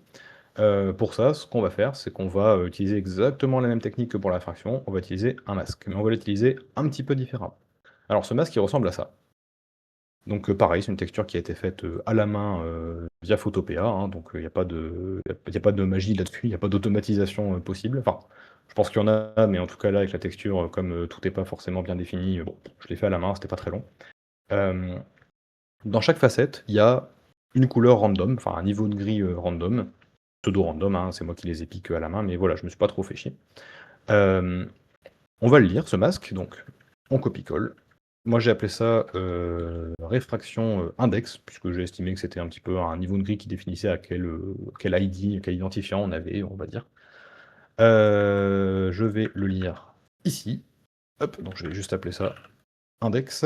S1: pour ça, ce qu'on va faire, c'est qu'on va utiliser exactement la même technique que pour la réfraction, on va utiliser un masque, mais on va l'utiliser un petit peu différemment. Alors ce masque, il ressemble à ça. Donc pareil, c'est une texture qui a été faite à la main via Photopea, hein, donc il n'y a pas de magie là-dessus, il n'y a pas d'automatisation possible. Enfin, je pense qu'il y en a, mais en tout cas là, avec la texture, comme tout n'est pas forcément bien défini, bon, je l'ai fait à la main, c'était pas très long. Euh, dans chaque facette, il y a une couleur random, enfin un niveau de gris random, pseudo-random, hein, c'est moi qui les ai piqués à la main, mais voilà, je me suis pas trop fait chier. On va le lire, ce masque, donc on copie-colle. Moi j'ai appelé ça réfraction index, puisque j'ai estimé que c'était un petit peu un niveau de gris qui définissait à quel ID, quel identifiant on avait, on va dire. Je vais le lire ici. Hop, donc je vais juste appeler ça index.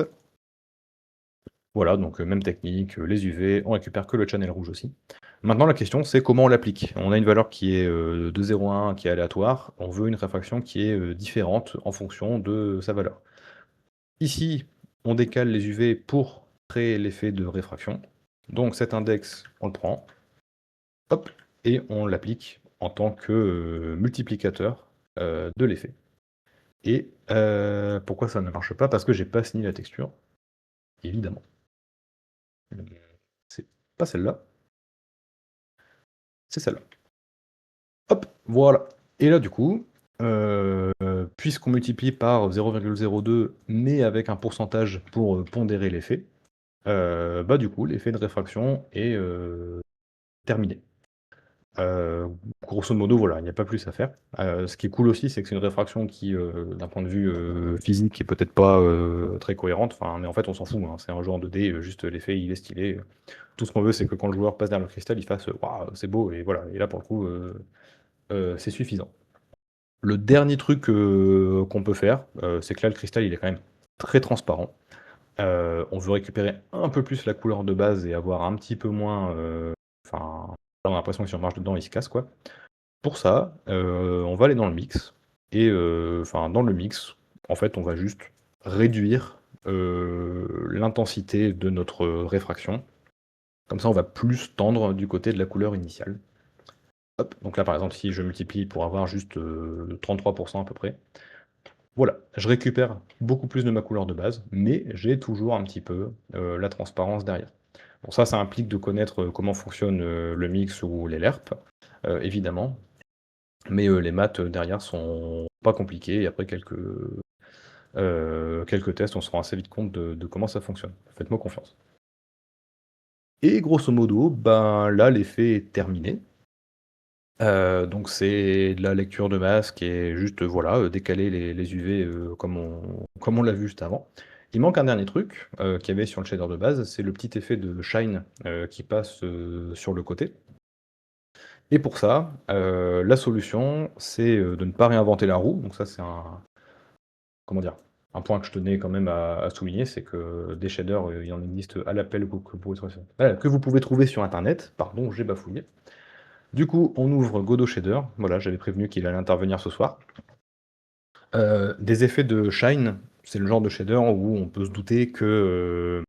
S1: Voilà, donc même technique, les UV, on récupère que le channel rouge aussi. Maintenant la question c'est comment on l'applique. On a une valeur qui est de 0 à 1 qui est aléatoire, on veut une réfraction qui est différente en fonction de sa valeur. Ici, on décale les UV pour créer l'effet de réfraction. Donc cet index, on le prend, hop, et on l'applique en tant que multiplicateur de l'effet. Et pourquoi ça ne marche pas? Parce que j'ai pas signé la texture, évidemment. C'est pas celle-là, c'est celle-là. Hop, voilà. Et là, du coup, puisqu'on multiplie par 0,02, mais avec un pourcentage pour pondérer l'effet, bah, du coup, l'effet de réfraction est terminé. Heu, grosso modo, voilà, il n'y a pas plus à faire. Ce qui est cool aussi, c'est que c'est une réfraction qui, d'un point de vue, physique est peut-être pas, très cohérente, enfin, mais en fait, on s'en fout, hein. C'est un jeu en 2D, juste l'effet, il est stylé. Tout ce qu'on veut, c'est que quand le joueur passe derrière le cristal, il fasse: «Waouh, c'est beau» et voilà, et là, pour le coup, c'est suffisant. Le dernier truc, qu'on peut faire, c'est que là, le cristal, il est quand même très transparent. On veut récupérer un peu plus la couleur de base et avoir un petit peu moins, enfin, on a l'impression que si on marche dedans, il se casse, quoi. Pour ça, on va aller dans le mix et enfin, dans le mix, en fait, on va juste réduire, l'intensité de notre réfraction. Comme ça, on va plus tendre du côté de la couleur initiale. Hop, donc là, par exemple, si je multiplie pour avoir juste 33% à peu près, voilà, je récupère beaucoup plus de ma couleur de base, mais j'ai toujours un petit peu la transparence derrière. Bon, ça implique de connaître comment fonctionne le mix ou les LERP, évidemment, mais les maths derrière sont pas compliqués, et après quelques tests, on se rend assez vite compte de comment ça fonctionne. Faites-moi confiance. Et grosso modo, ben là, l'effet est terminé. Donc c'est de la lecture de masque et juste, voilà, décaler les UV, comme on l'a vu juste avant. Il manque un dernier truc, qu'il y avait sur le shader de base, c'est le petit effet de shine, qui passe, sur le côté. Et pour ça, la solution, c'est, de ne pas réinventer la roue. Donc ça, c'est un comment dire? Un point que je tenais quand même à souligner, c'est que des shaders, il en existe à l'appel que vous pouvez trouver sur internet. Pardon, j'ai bafouillé. Du coup, on ouvre Godot Shader. Voilà, j'avais prévenu qu'il allait intervenir ce soir. Des effets de shine, c'est le genre de shader où on peut se douter que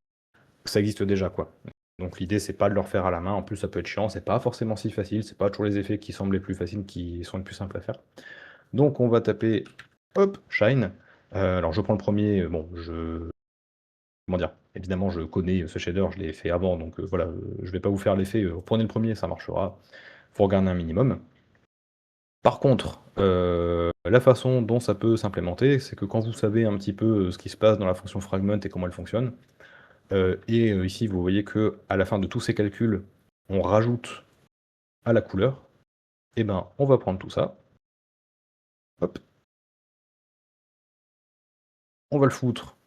S1: ça existe déjà, quoi. Donc l'idée, c'est pas de le refaire à la main. En plus, ça peut être chiant, c'est pas forcément si facile, c'est pas toujours les effets qui semblent les plus faciles qui sont les plus simples à faire. Donc on va taper, hop, shine. Alors je prends le premier, bon, comment dire? Évidemment, je connais ce shader, je l'ai fait avant, donc voilà, je vais pas vous faire l'effet, prenez le premier, ça marchera. Faut regarder un minimum. Par contre, la façon dont ça peut s'implémenter, c'est que quand vous savez un petit peu, ce qui se passe dans la fonction fragment et comment elle fonctionne, ici vous voyez qu'à la fin de tous ces calculs, on rajoute à la couleur, et ben, on va prendre tout ça, hop, on va le foutre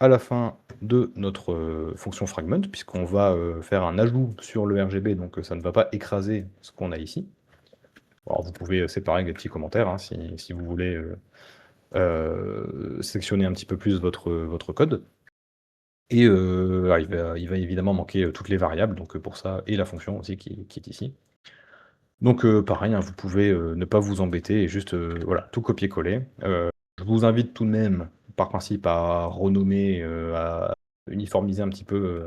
S1: à la fin de notre, fonction fragment, puisqu'on va, faire un ajout sur le RGB, donc ça ne va pas écraser ce qu'on a ici. Alors vous pouvez, séparer avec des petits commentaires, hein, si vous voulez, sectionner un petit peu plus votre code. Et alors il va évidemment manquer, toutes les variables, donc pour ça et la fonction aussi qui est ici. Donc pareil, hein, vous pouvez, ne pas vous embêter et juste, voilà, tout copier-coller. Je vous invite tout de même, par principe, à renommer, à uniformiser un petit peu,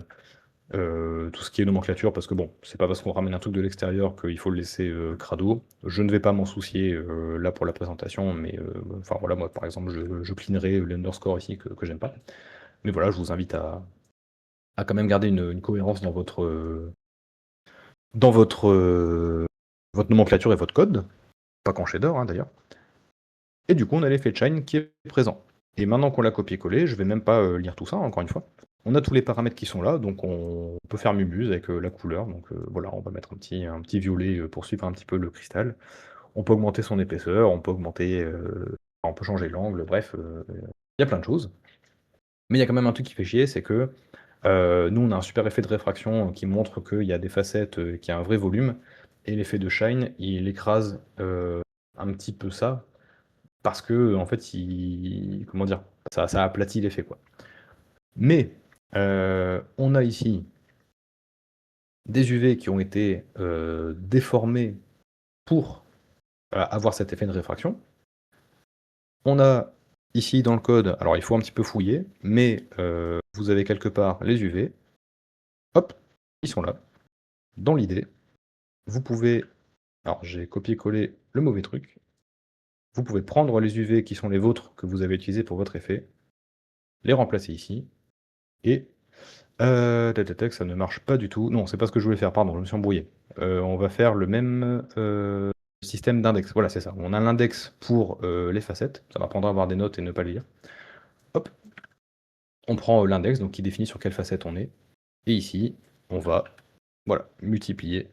S1: tout ce qui est nomenclature, parce que bon, c'est pas parce qu'on ramène un truc de l'extérieur qu'il faut le laisser, crado. Je ne vais pas m'en soucier, là pour la présentation, mais enfin voilà, moi par exemple, je cleanerai l'underscore ici que j'aime pas. Mais voilà, je vous invite à quand même garder une cohérence dans votre nomenclature et votre code, pas qu'en shader, hein, d'ailleurs. Et du coup, on a l'effet de shine qui est présent. Et maintenant qu'on l'a copié-collé, je vais même pas lire tout ça, encore une fois. On a tous les paramètres qui sont là, donc on peut faire mumuse avec la couleur. Donc voilà, on va mettre un petit violet pour suivre un petit peu le cristal. On peut augmenter son épaisseur, on peut on peut changer l'angle, bref, il y a plein de choses. Mais il y a quand même un truc qui fait chier, c'est que nous, on a un super effet de réfraction qui montre qu'il y a des facettes, qui a un vrai volume, et l'effet de shine, il écrase un petit peu ça, parce que en fait, comment dire? Ça aplatit l'effet, quoi. Mais on a ici des UV qui ont été déformés pour avoir cet effet de réfraction. On a ici dans le code, alors il faut un petit peu fouiller, mais vous avez quelque part les UV, hop, ils sont là. Dans l'idée, vous pouvez, alors j'ai copié-collé le mauvais truc, vous pouvez prendre les UV qui sont les vôtres, que vous avez utilisés pour votre effet, les remplacer ici, et tac, tac, tac, ça ne marche pas du tout. Non, c'est pas ce que je voulais faire, pardon, je me suis embrouillé. On va faire le même système d'index. Voilà, c'est ça. On a l'index pour les facettes. Ça m'apprendra à avoir des notes et ne pas les lire. Hop, on prend l'index, donc qui définit sur quelle facette on est. Et ici, on va, voilà, multiplier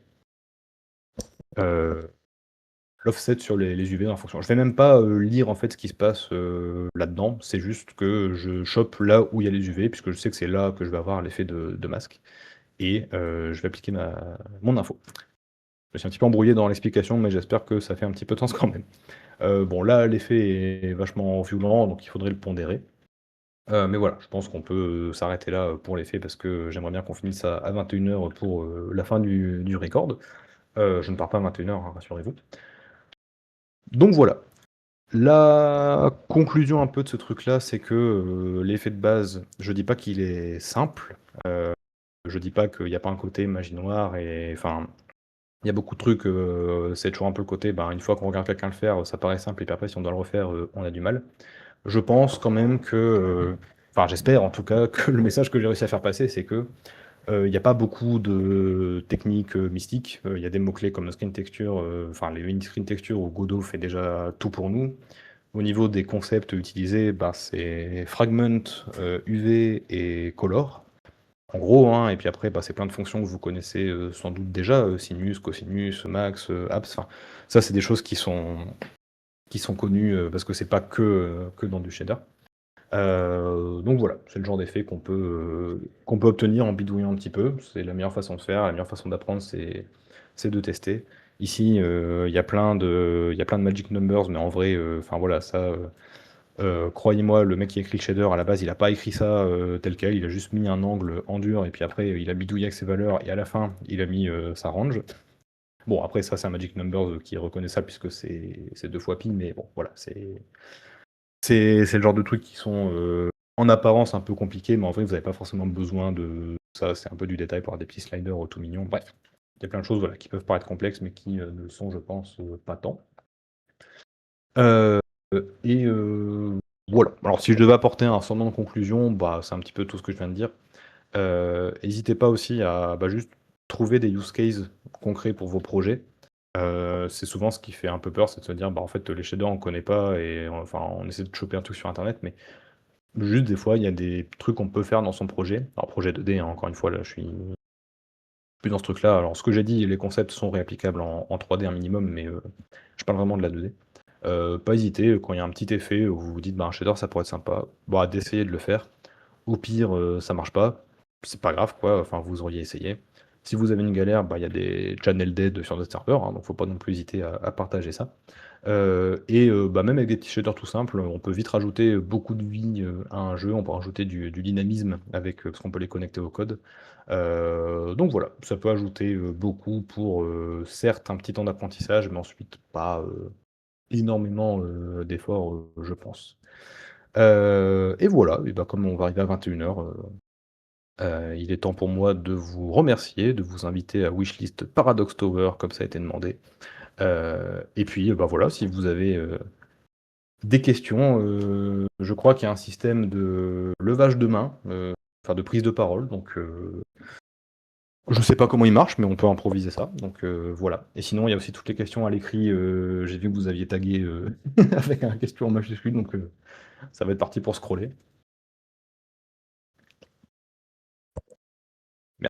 S1: l'offset sur les UV dans la fonction. Je vais même pas lire en fait ce qui se passe là-dedans. C'est juste que je chope là où il y a les UV, puisque je sais que c'est là que je vais avoir l'effet de masque. Et je vais appliquer mon info. Je me suis un petit peu embrouillé dans l'explication, mais j'espère que ça fait un petit peu de sens quand même. Bon, là, l'effet est vachement violent, donc il faudrait le pondérer. Mais voilà, je pense qu'on peut s'arrêter là pour l'effet, parce que j'aimerais bien qu'on finisse à 21h pour la fin du record. Je ne pars pas à 21h, hein, rassurez-vous. Donc voilà. La conclusion un peu de ce truc-là, c'est que l'effet de base, je dis pas qu'il est simple, je dis pas qu'il y a pas un côté magie noire et enfin, il y a beaucoup de trucs, c'est toujours un peu le côté, ben, une fois qu'on regarde quelqu'un le faire, ça paraît simple et puis après si on doit le refaire, on a du mal. Je pense quand même que, enfin j'espère en tout cas que le message que j'ai réussi à faire passer, c'est que, il y a pas beaucoup de techniques, mystiques. Il y a des mots-clés comme le screen texture, enfin les mini screen texture où Godot fait déjà tout pour nous. Au niveau des concepts utilisés, bah, c'est Fragment, UV et Color. En gros, hein, et puis après, bah, c'est plein de fonctions que vous connaissez sans doute déjà, sinus, cosinus, max, abs, enfin, ça c'est des choses qui sont connues parce que c'est pas que dans du shader. Donc voilà, c'est le genre d'effet qu'on peut obtenir en bidouillant un petit peu. C'est la meilleure façon de faire, la meilleure façon d'apprendre, c'est de tester. Ici, il y a plein de magic numbers, mais en vrai, enfin voilà, ça, croyez-moi, le mec qui a écrit le shader, à la base, il a pas écrit ça tel quel, il a juste mis un angle en dur, et puis après, il a bidouillé avec ses valeurs, et à la fin, il a mis sa range. Bon, après, ça, c'est un magic number qui est reconnaissable puisque c'est 2 fois pi, mais bon, voilà, c'est le genre de trucs qui sont en apparence un peu compliqués, mais en vrai, vous n'avez pas forcément besoin de ça, c'est un peu du détail pour avoir des petits sliders tout mignons. Bref, il y a plein de choses voilà, qui peuvent paraître complexes, mais qui ne le sont, je pense, pas tant. Euh, et voilà. Alors, si je devais apporter un semblant de conclusion, bah, c'est un petit peu tout ce que je viens de dire. N'hésitez pas aussi à bah, juste trouver des use cases concrets pour vos projets. C'est souvent ce qui fait un peu peur, c'est de se dire, bah, en fait, les shaders, on connaît pas, et enfin, on essaie de choper un truc sur Internet, mais juste des fois, il y a des trucs qu'on peut faire dans son projet. Alors, projet 2D, hein, encore une fois, là, je suis plus dans ce truc-là. Alors, ce que j'ai dit, les concepts sont réapplicables en 3D un minimum, mais je parle vraiment de la 2D. Pas hésiter, quand il y a un petit effet où vous vous dites, bah, un shader, ça pourrait être sympa, bah, d'essayer de le faire. Au pire, ça marche pas, c'est pas grave, quoi, enfin, vous auriez essayé. Si vous avez une galère, bah, il y a des channels d'aide sur notre serveur, hein, donc faut pas non plus hésiter à partager ça. Bah, même avec des petits shaders tout simples, on peut vite rajouter beaucoup de vie à un jeu, on peut rajouter du dynamisme avec, parce qu'on peut les connecter au code. Donc voilà, ça peut ajouter beaucoup pour certes un petit temps d'apprentissage, mais ensuite pas énormément d'efforts, je pense. Et voilà, et bah, comme on va arriver à 21h, il est temps pour moi de vous remercier, de vous inviter à Wishlist Paradox Tower comme ça a été demandé. Et puis, bah, voilà, si vous avez des questions, je crois qu'il y a un système de levage de main, enfin de prise de parole, donc je sais pas comment il marche, mais on peut improviser ça, donc voilà. Et sinon, il y a aussi toutes les questions à l'écrit, j'ai vu que vous aviez tagué avec un question en majuscule, donc ça va être parti pour scroller.